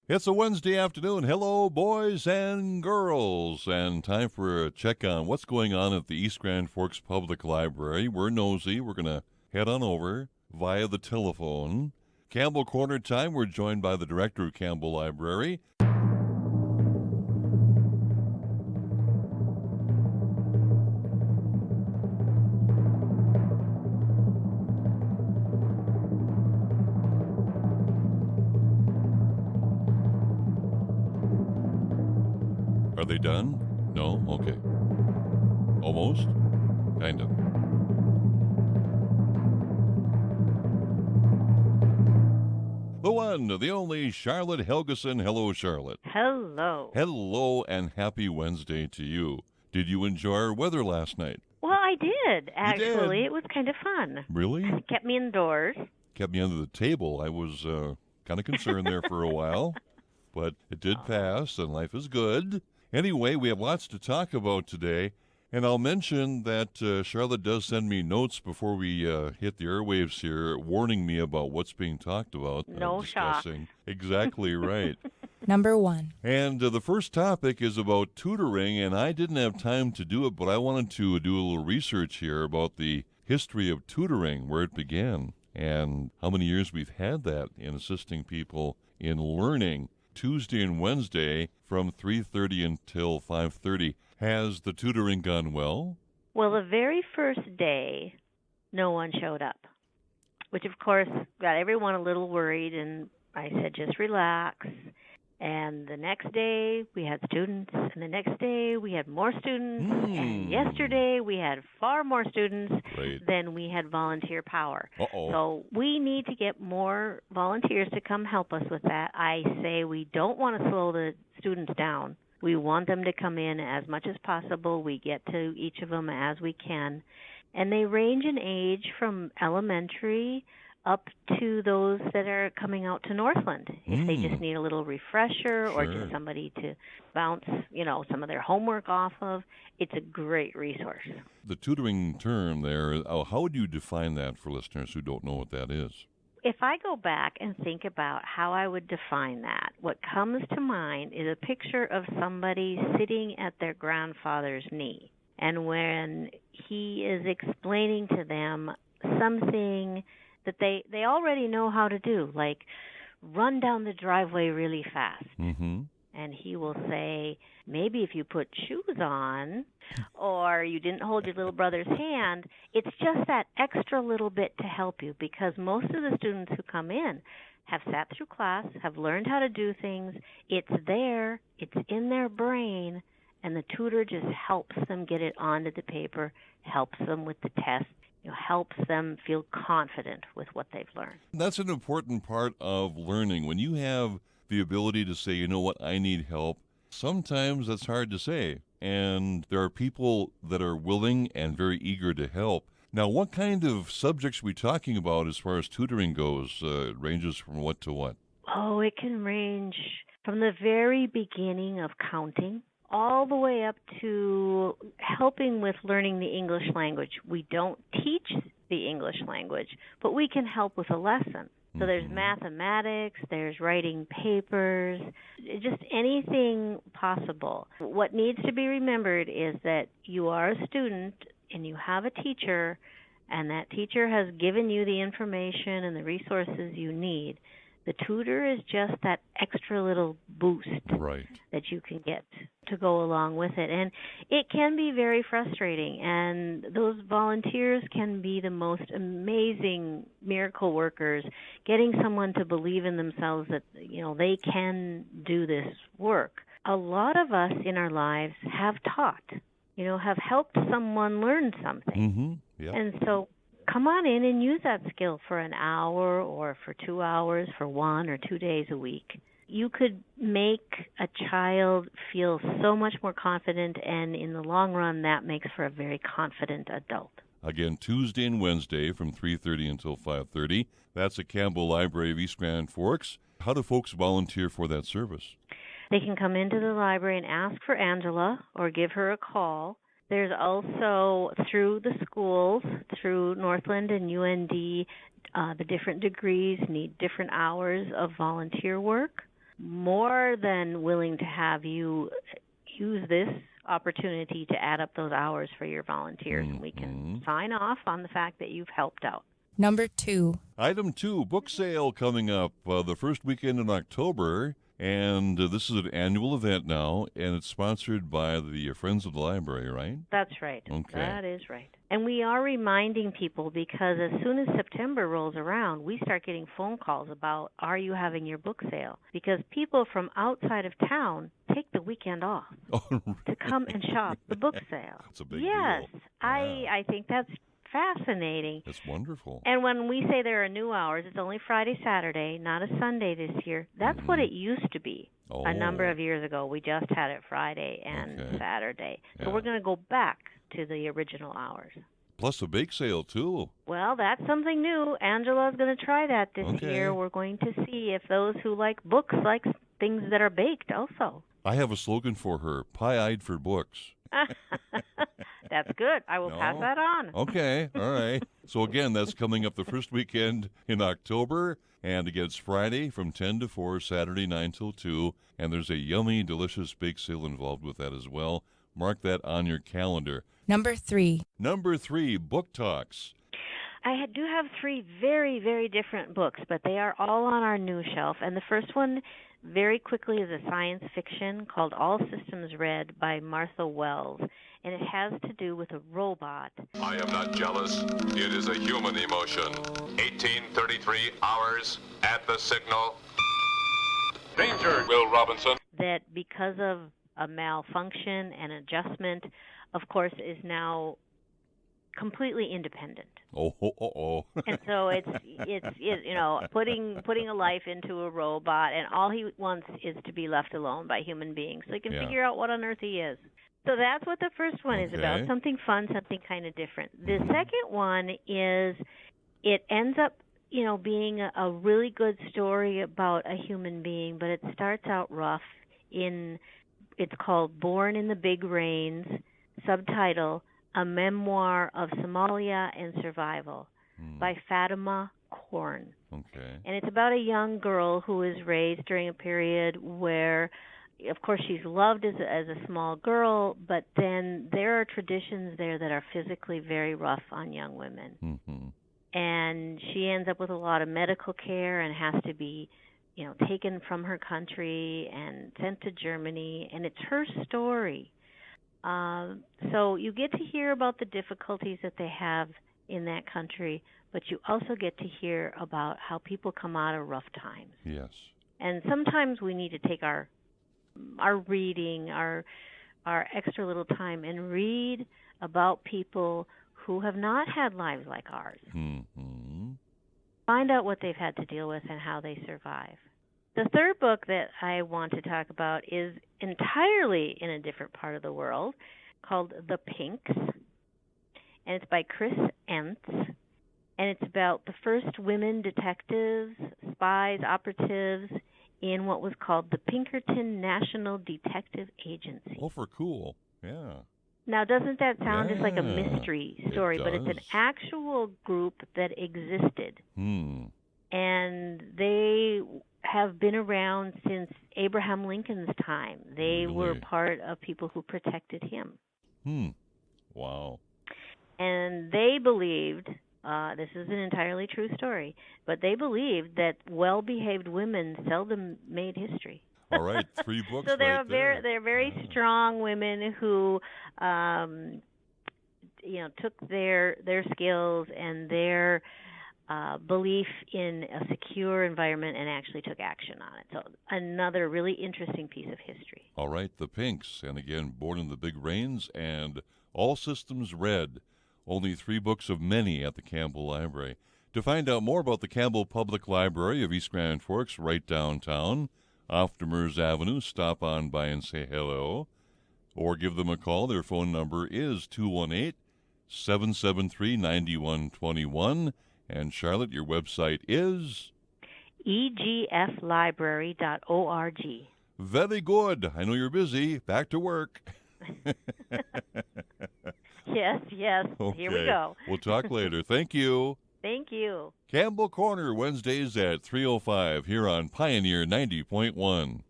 It's a Wednesday afternoon. Hello, boys and girls. And time for a check on what's going on at the East Grand Forks Public Library. We're nosy. We're going to head on over via the telephone. Campbell Corner time. We're joined by the director of Campbell Library. Are they done? No? Okay. Almost? Kind of. The one, the only, Charlotte Helgeson. Hello, Charlotte. Hello. Hello, and happy Wednesday to you. Did you enjoy our weather last night? Well, I did, actually. did? It was kind of fun. Really? It kept me indoors. Kept me under the table. I was kind of concerned there for a while, but it did pass, and life is good. Anyway, we have lots to talk about today, and I'll mention that Charlotte does send me notes before we hit the airwaves here, warning me about what's being talked about. No shock. Discussing. Exactly right. Number one. And the first topic is about tutoring, and I didn't have time to do it, but I wanted to do a little research here about the history of tutoring, where it began, and how many years we've had that in assisting people in learning. Tuesday and Wednesday from 3:30 until 5:30. Has the tutoring gone well? Well, the very first day, no one showed up, which, of course, got everyone a little worried, and I said, just relax. And the next day, we had students, and the next day, we had more students, and yesterday, we had far more students than we had volunteer power. So we need to get more volunteers to come help us with that. I say we don't want to slow the students down. We want them to come in as much as possible. We get to each of them as we can. And they range in age from elementary up to those that are coming out to Northland. If they just need a little refresher or just somebody to bounce, some of their homework off of, it's a great resource. The tutoring term there, how would you define that for listeners who don't know what that is? If I go back and think about how I would define that, what comes to mind is a picture of somebody sitting at their grandfather's knee. And when he is explaining to them something that they already know how to do, like run down the driveway really fast. Mm-hmm. And he will say, maybe if you put shoes on or you didn't hold your little brother's hand, it's just that extra little bit to help you, because most of the students who come in have sat through class, have learned how to do things. It's there, it's in their brain, and the tutor just helps them get it onto the paper, helps them with the test, helps them feel confident with what they've learned. That's an important part of learning. When you have the ability to say, you know what, I need help, sometimes that's hard to say. And there are people that are willing and very eager to help. Now, what kind of subjects are we talking about as far as tutoring goes? It ranges from what to what? Oh, it can range from the very beginning of counting all the way up to helping with learning the English language. We don't teach the English language, but we can help with a lesson. So there's mathematics, there's writing papers, just anything possible. What needs to be remembered is that you are a student and you have a teacher, and that teacher has given you the information and the resources you need. The tutor is just that extra little boost that you can get to go along with it. And it can be very frustrating, and those volunteers can be the most amazing miracle workers, getting someone to believe in themselves that, they can do this work. A lot of us in our lives have taught, have helped someone learn something. Mm-hmm. Yep. And so come on in and use that skill for an hour or for 2 hours, for 1 or 2 days a week. You could make a child feel so much more confident, and in the long run, that makes for a very confident adult. Again, Tuesday and Wednesday from 3:30 until 5:30. That's at Campbell Library of East Grand Forks. How do folks volunteer for that service? They can come into the library and ask for Angela or give her a call. There's also, through the schools, through Northland and UND, the different degrees need different hours of volunteer work. more than willing to have you use this opportunity to add up those hours for your volunteers. And we can sign off on the fact that you've helped out. Number 2. Item 2, book sale coming up the first weekend in October. And this is an annual event now, and it's sponsored by the Friends of the Library, right? That's right. Okay. That is right. And we are reminding people, because as soon as September rolls around, we start getting phone calls about, are you having your book sale? Because people from outside of town take the weekend off to come and shop the book sale. It's a big yes, deal. I think that's fascinating. It's wonderful. And when we say there are new hours, it's only Friday, Saturday, not a Sunday this year. That's what it used to be. A number of years ago. We just had it Friday and Saturday. So we're going to go back to the original hours. Plus a bake sale, too. Well, that's something new. Angela's going to try that this year. We're going to see if those who like books like things that are baked also. I have a slogan for her, pie-eyed for books. That's good. I will pass that on. Okay, all right. So again, that's coming up the first weekend in October. And again, it's Friday from 10 to 4, Saturday 9 till 2. And there's a yummy, delicious bake sale involved with that as well. Mark that on your calendar. Number 3. Number 3, book talks. I do have 3 very, very different books, but they are all on our new shelf. And the first one, very quickly, is a science fiction called All Systems Red by Martha Wells. And it has to do with a robot. I am not jealous. It is a human emotion. 1833 hours at the signal. Danger, Will Robinson. That because of a malfunction and adjustment, of course, is now completely independent. And so it's putting a life into a robot, and all he wants is to be left alone by human beings so he can figure out what on earth he is. So that's what the first one is about, something fun, something kind of different. The second one is, it ends up, being a really good story about a human being, but it starts out rough. It's called Born in the Big Rains, subtitle, A Memoir of Somalia and Survival by Fatima Korn. Okay. And it's about a young girl who is raised during a period where, of course, she's loved as a small girl, but then there are traditions there that are physically very rough on young women. Mm-hmm. And she ends up with a lot of medical care and has to be, taken from her country and sent to Germany. And it's her story. So you get to hear about the difficulties that they have in that country, but you also get to hear about how people come out of rough times. Yes. And sometimes we need to take our reading, our extra little time and read about people who have not had lives like ours. Mm-hmm. Find out what they've had to deal with and how they survive. The third book that I want to talk about is entirely in a different part of the world, called The Pinks, and it's by Chris Entz, and it's about the first women detectives, spies, operatives in what was called the Pinkerton National Detective Agency. Oh, for cool. Yeah. Now, doesn't that sound just like a mystery story? But it's an does. actual group that existed. And they have been around since Abraham Lincoln's time. They were part of people who protected him. Wow. And they believed, this is an entirely true story, but they believed that well-behaved women seldom made history. All right, 3 books so they're right there. they're very strong women who, took their skills and their belief in a secure environment and actually took action on it. So another really interesting piece of history. All right, The Pinks, and again, Born in the Big Rains, and All Systems Red. Only 3 books of many at the Campbell Library. To find out more about the Campbell Public Library of East Grand Forks, right downtown, off Demers Avenue, stop on by and say hello, or give them a call. Their phone number is 218-773-9121. And Charlotte, your website is? egflibrary.org. Very good. I know you're busy. Back to work. Yes. Okay. Here we go. We'll talk later. Thank you. Thank you. Campbell Corner, Wednesdays at 3:05 here on Pioneer 90.1.